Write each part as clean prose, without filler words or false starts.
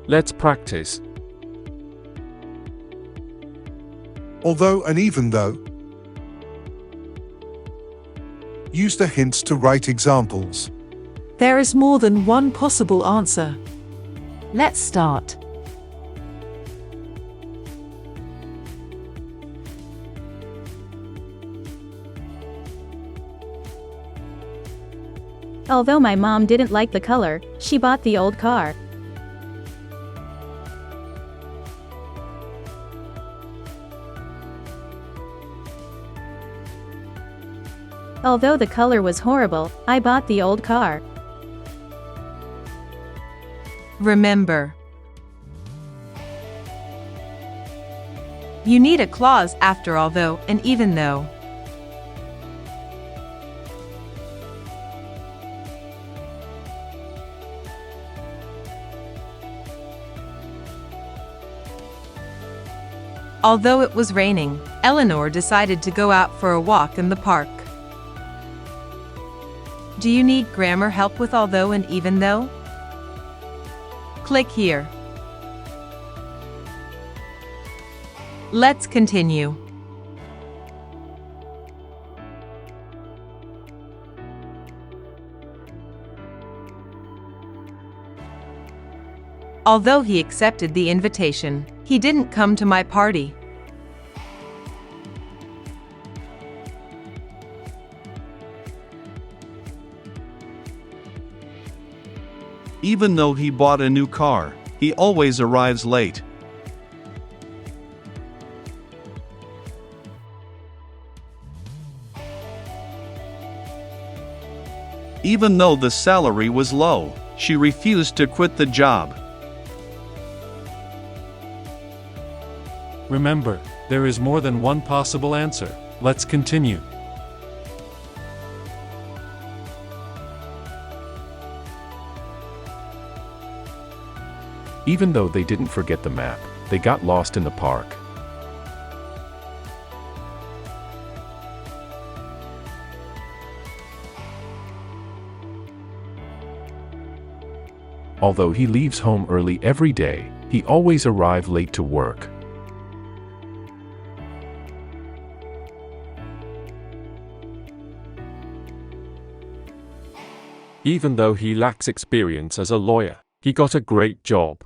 Let's practice. Although and even though. Use the hints to write examples. There is more than one possible answer. Let's start. Although my mom didn't like the color, she bought the old car. Although the color was horrible, I bought the old car. Remember. You need a clause after although and even though. Although it was raining, Eleanor decided to go out for a walk in the park. Do you need grammar help with although and even though? Click here. Let's continue. Although he accepted the invitation, he didn't come to my party. Even though he bought a new car, he always arrives late. Even though the salary was low, she refused to quit the job. Remember, there is more than one possible answer. Let's continue. Even though they didn't forget the map, they got lost in the park. Although he leaves home early every day, he always arrives late to work. Even though he lacks experience as a lawyer, he got a great job.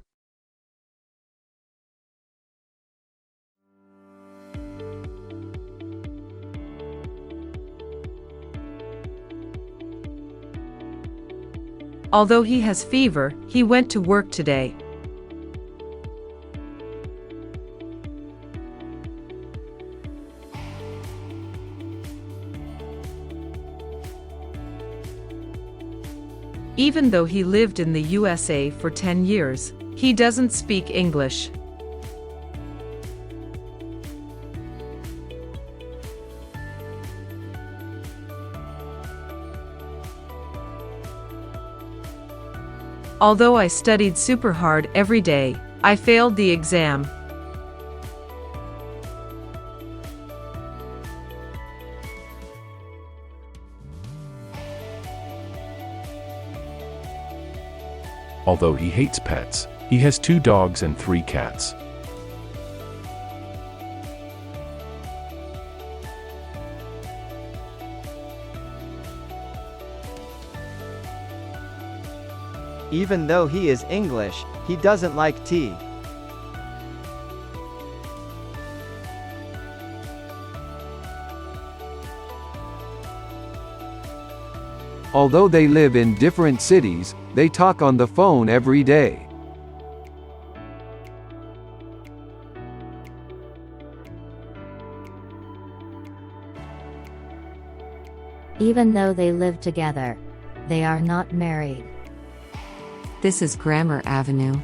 Although he has fever, he went to work today. Even though he lived in the USA for 10 years, he doesn't speak English. Although I studied super hard every day, I failed the exam. Although he hates pets, he has 2 dogs and 3 cats. Even though he is English, he doesn't like tea. Although they live in different cities, they talk on the phone every day. Even though they live together, they are not married. This is Grammar Avenue.